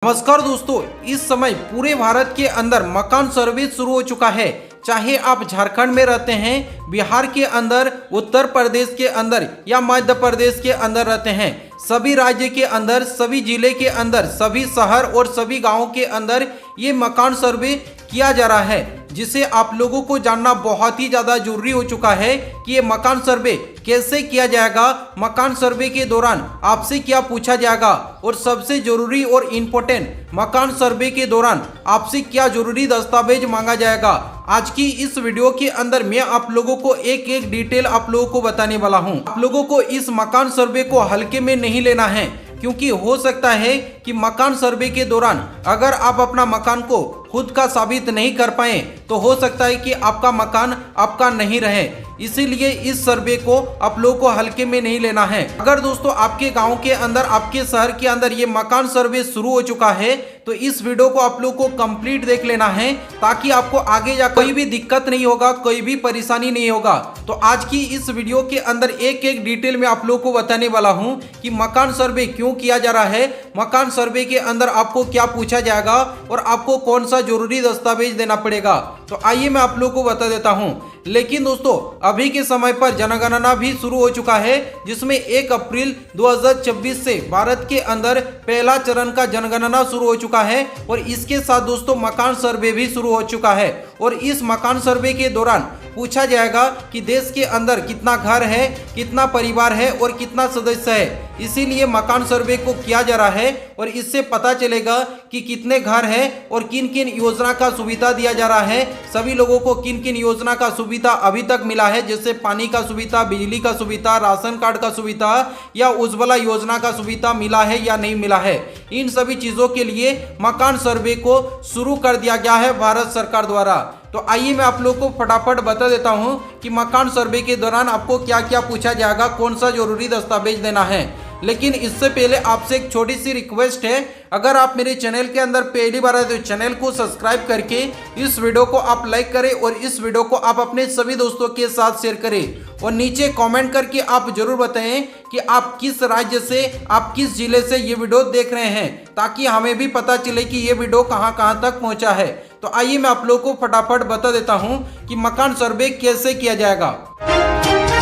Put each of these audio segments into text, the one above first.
नमस्कार दोस्तों, इस समय पूरे भारत के अंदर मकान सर्वे शुरू हो चुका है। चाहे आप झारखंड में रहते हैं, बिहार के अंदर, उत्तर प्रदेश के अंदर या मध्य प्रदेश के अंदर रहते हैं, सभी राज्य के अंदर, सभी जिले के अंदर, सभी शहर और सभी गांवों के अंदर ये मकान सर्वे किया जा रहा है, जिसे आप लोगों को जानना बहुत ही ज़्यादा जरूरी हो चुका है कि ये मकान सर्वे कैसे किया जाएगा, मकान सर्वे के दौरान आपसे क्या पूछा जाएगा और सबसे जरूरी और इम्पोर्टेंट मकान सर्वे के दौरान आपसे क्या जरूरी दस्तावेज मांगा जाएगा। आज की इस वीडियो के अंदर मैं आप लोगों को एक एक डिटेल आप लोगों को बताने वाला हूं। आप लोगों को इस मकान सर्वे को हल्के में नहीं लेना है, क्योंकि हो सकता है कि मकान सर्वे के दौरान अगर आप अपना मकान को खुद का साबित नहीं कर पाए तो हो सकता है कि आपका मकान आपका नहीं रहे। इसीलिए इस सर्वे को आप लोगों को हल्के में नहीं लेना है। अगर दोस्तों आपके गांव के अंदर, आपके शहर के अंदर ये मकान सर्वे शुरू हो चुका है तो इस वीडियो को आप लोगों को कंप्लीट देख लेना है, ताकि आपको आगे जा कोई भी दिक्कत नहीं होगा, कोई भी परेशानी नहीं होगा। तो आज की इस वीडियो के अंदर एक एक डिटेल में आप लोगों को बताने वाला हूं कि मकान सर्वे क्यों किया जा रहा है, मकान सर्वे के अंदर आपको क्या पूछा जाएगा और आपको कौन सा जरूरी दस्तावेज देना पड़ेगा। तो आइए मैं आप लोगों को बता देता हूं। लेकिन दोस्तों अभी के समय पर जनगणना भी शुरू हो चुका है, जिसमें 1 अप्रैल 2026 से भारत के अंदर पहला चरण का जनगणना शुरू हो चुका है और इसके साथ दोस्तों मकान सर्वे भी शुरू हो चुका है। और इस मकान सर्वे के दौरान पूछा जाएगा कि देश के अंदर कितना घर है, कितना परिवार है और कितना सदस्य है। इसीलिए मकान सर्वे को किया जा रहा है और इससे पता चलेगा कि कितने घर हैं और किन किन योजना का सुविधा दिया जा रहा है, सभी लोगों को किन किन योजना का सुविधा अभी तक मिला है, जैसे पानी का सुविधा, बिजली का सुविधा, राशन कार्ड का सुविधा या उज्ज्वला योजना का सुविधा मिला है या नहीं मिला है। इन सभी चीजों के लिए मकान सर्वे को शुरू कर दिया गया है भारत सरकार द्वारा। तो आइए मैं आप लोगों को फटाफट बता देता हूं कि मकान सर्वे के दौरान आपको क्या क्या पूछा जाएगा, कौन सा जरूरी दस्तावेज देना है। लेकिन इससे पहले आपसे एक छोटी सी रिक्वेस्ट है, अगर आप मेरे चैनल के अंदर पहली बार आए तो चैनल को सब्सक्राइब करके इस वीडियो को आप लाइक करें और इस वीडियो को आप अपने सभी दोस्तों के साथ शेयर करें और नीचे कमेंट करके आप जरूर बताएं कि आप किस राज्य से, आप किस जिले से ये वीडियो देख रहे हैं, ताकि हमें भी पता चले कि ये वीडियो कहां कहां तक पहुंचा है। तो आइए मैं आप लोगों को फटाफट बता देता हूं कि मकान सर्वे कैसे किया जाएगा।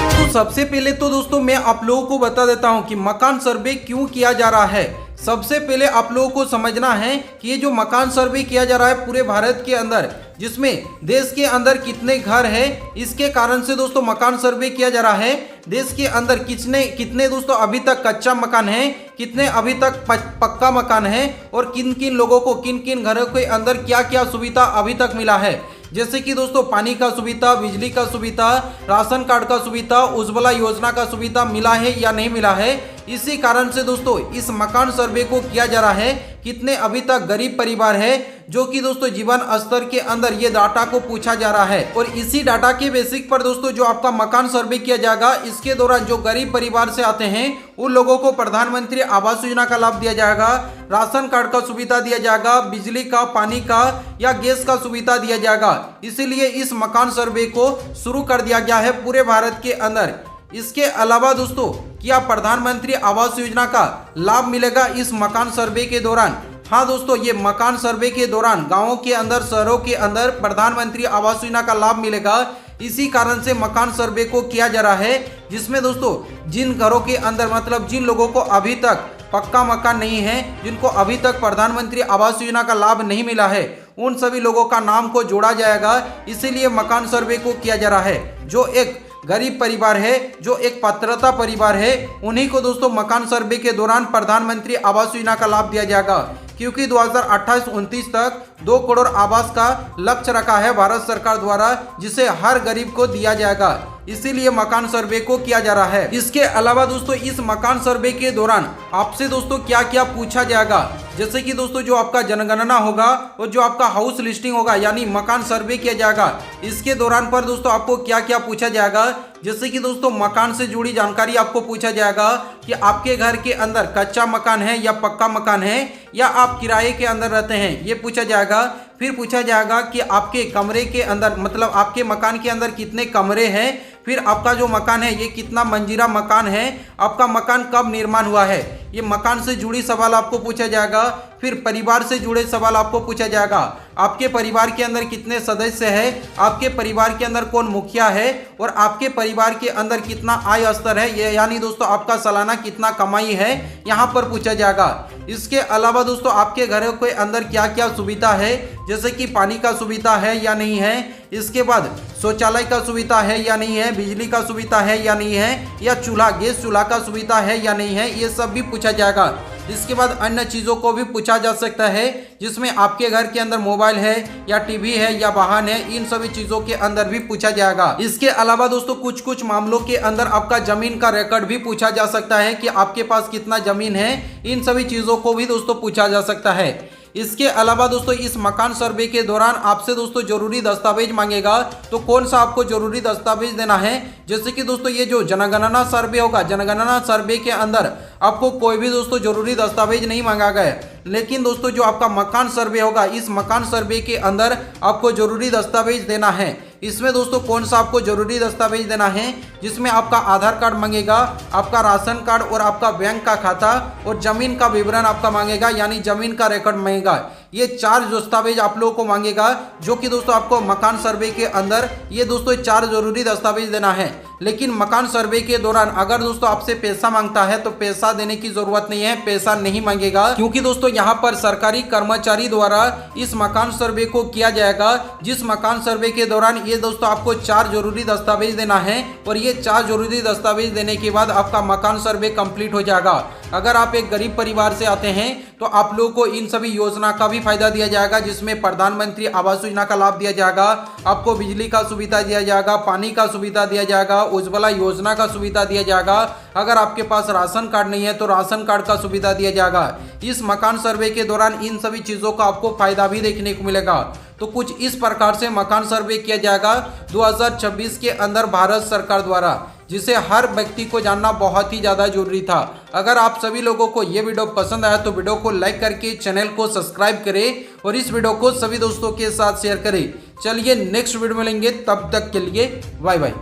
तो सबसे पहले तो दोस्तों मैं आप लोगों को बता देता हूं कि मकान सर्वे क्यों किया जा रहा है। सबसे पहले आप लोगों को समझना है कि ये जो मकान सर्वे किया जा रहा है पूरे भारत के अंदर, जिसमें देश के अंदर कितने घर हैं, इसके कारण से दोस्तों मकान सर्वे किया जा रहा है। देश के अंदर कितने दोस्तों अभी तक कच्चा मकान है, कितने अभी तक पक्का मकान है और किन किन लोगों को किन किन घरों के अंदर क्या क्या सुविधा अभी तक मिला है, जैसे कि दोस्तों पानी का सुविधा, बिजली का सुविधा, राशन कार्ड का सुविधा, उज्ज्वला योजना का सुविधा मिला है या नहीं मिला है। इसी कारण से दोस्तों इस मकान सर्वे को किया जा रहा है। कितने अभी तक गरीब परिवार है, जो कि दोस्तों जीवन स्तर के अंदर ये डाटा को पूछा जा रहा है और इसी डाटा के बेसिक पर दोस्तों जो आपका मकान सर्वे किया जाएगा, इसके दौरान जो गरीब परिवार से आते हैं उन लोगों को प्रधानमंत्री आवास योजना का लाभ दिया जाएगा, राशन कार्ड का सुविधा दिया जाएगा, बिजली का, पानी का या गैस का सुविधा दिया जाएगा। इसीलिए इस मकान सर्वे को शुरू कर दिया गया है पूरे भारत के अंदर। इसके अलावा दोस्तों क्या प्रधानमंत्री आवास योजना का लाभ मिलेगा इस मकान सर्वे के दौरान? हाँ दोस्तों, ये मकान सर्वे के दौरान गांवों के अंदर, शहरों के अंदर प्रधानमंत्री आवास योजना का लाभ मिलेगा। इसी कारण से मकान सर्वे को किया जा रहा है, जिसमें दोस्तों जिन घरों के अंदर, मतलब जिन लोगों को अभी तक पक्का मकान नहीं है, जिनको अभी तक प्रधानमंत्री आवास योजना का लाभ नहीं मिला है, उन सभी लोगों का नाम को जोड़ा जाएगा। इसीलिए मकान सर्वे को किया जा रहा है। जो एक गरीब परिवार है, जो एक पात्रता परिवार है, उन्हीं को दोस्तों मकान सर्वे के दौरान प्रधानमंत्री आवास योजना का लाभ दिया जाएगा, क्योंकि 2028-29 तक 2 करोड़ आवास का लक्ष्य रखा है भारत सरकार द्वारा, जिसे हर गरीब को दिया जाएगा। इसीलिए मकान सर्वे को किया जा रहा है। इसके अलावा दोस्तों इस मकान सर्वे के दौरान आपसे दोस्तों क्या क्या पूछा जाएगा, जैसे कि दोस्तों जो आपका जनगणना होगा और जो आपका हाउस लिस्टिंग होगा, यानी मकान सर्वे किया जाएगा, इसके दौरान पर दोस्तों आपको क्या क्या पूछा जाएगा, जैसे कि दोस्तों मकान से जुड़ी जानकारी आपको पूछा जाएगा कि आपके घर के अंदर कच्चा मकान है या पक्का मकान है या आप किराए के अंदर रहते हैं, ये पूछा जाएगा। फिर पूछा जाएगा कि आपके कमरे के अंदर, मतलब आपके मकान के अंदर कितने कमरे हैं, फिर आपका जो मकान है ये कितना मंजिला मकान है, आपका मकान कब निर्माण हुआ है, ये मकान से जुड़ी सवाल आपको पूछा जाएगा। फिर परिवार से जुड़े सवाल आपको पूछा जाएगा। आपके परिवार के अंदर कितने सदस्य हैं, आपके परिवार के अंदर कौन मुखिया है और आपके परिवार के अंदर कितना आय स्तर है, ये यानी दोस्तों आपका सालाना कितना कमाई है, यहाँ पर पूछा जाएगा। इसके अलावा दोस्तों आपके घरों के अंदर क्या क्या सुविधा है, जैसे कि पानी का सुविधा है या नहीं है, इसके बाद शौचालय का सुविधा है या नहीं है, बिजली का सुविधा है या नहीं है, या चूल्हा गैस चूल्हा का सुविधा है या नहीं है, ये सब भी पूछा जाएगा। इसके बाद अन्य चीज़ों को भी पूछा जा सकता है, जिसमें आपके घर के अंदर मोबाइल है या टीवी है या वाहन है, इन सभी चीज़ों के अंदर भी पूछा जाएगा। इसके अलावा दोस्तों कुछ कुछ मामलों के अंदर आपका जमीन का रिकॉर्ड भी पूछा जा सकता है कि आपके पास कितना जमीन है, इन सभी चीज़ों को भी दोस्तों पूछा जा सकता है। इसके अलावा दोस्तों इस मकान सर्वे के दौरान आपसे दोस्तों जरूरी दस्तावेज मांगेगा, तो कौन सा आपको जरूरी दस्तावेज देना है, जैसे कि दोस्तों ये जो जनगणना सर्वे होगा, जनगणना सर्वे के अंदर आपको कोई भी दोस्तों जरूरी दस्तावेज नहीं मांगा गया है, लेकिन दोस्तों जो आपका मकान सर्वे होगा, इस मकान सर्वे के अंदर आपको जरूरी दस्तावेज देना है। इसमें दोस्तों कौन सा आपको जरूरी दस्तावेज देना है, जिसमें आपका आधार कार्ड मांगेगा, आपका राशन कार्ड और आपका बैंक का खाता और जमीन का विवरण आपका मांगेगा, यानी जमीन का रिकॉर्ड मांगेगा। ये 4 दस्तावेज आप लोगों को मांगेगा, जो कि दोस्तों आपको मकान सर्वे के अंदर ये दोस्तों 4 जरूरी दस्तावेज देना है। लेकिन मकान सर्वे के दौरान अगर दोस्तों आपसे पैसा मांगता है तो पैसा देने की जरूरत नहीं है, पैसा नहीं मांगेगा, क्योंकि दोस्तों यहाँ पर सरकारी कर्मचारी द्वारा इस मकान सर्वे को किया जाएगा, जिस मकान सर्वे के दौरान ये दोस्तों आपको 4 जरूरी दस्तावेज देना है और ये 4 जरूरी दस्तावेज देने के बाद आपका मकान सर्वे कंप्लीट हो जाएगा। अगर आप एक गरीब परिवार से आते हैं तो आप लोगों को इन सभी योजना का भी फायदा दिया जाएगा, जिसमें प्रधानमंत्री आवास योजना का लाभ दिया जाएगा, आपको बिजली का सुविधा दिया जाएगा, पानी का सुविधा दिया जाएगा, उज्ज्वला योजना का सुविधा दिया जाएगा। अगर आपके पास राशन कार्ड नहीं है तो राशन कार्ड का सुविधा दिया जाएगा। इस मकान सर्वे के दौरान इन सभी चीज़ों का आपको फायदा भी देखने को मिलेगा। तो कुछ इस प्रकार से मकान सर्वे किया जाएगा 2026 के अंदर भारत सरकार द्वारा, जिसे हर व्यक्ति को जानना बहुत ही ज़्यादा जरूरी था। अगर आप सभी लोगों को ये वीडियो पसंद आया तो वीडियो को लाइक करके चैनल को सब्सक्राइब करें और इस वीडियो को सभी दोस्तों के साथ शेयर करें। चलिए नेक्स्ट वीडियो में मिलेंगे, तब तक के लिए बाय बाय।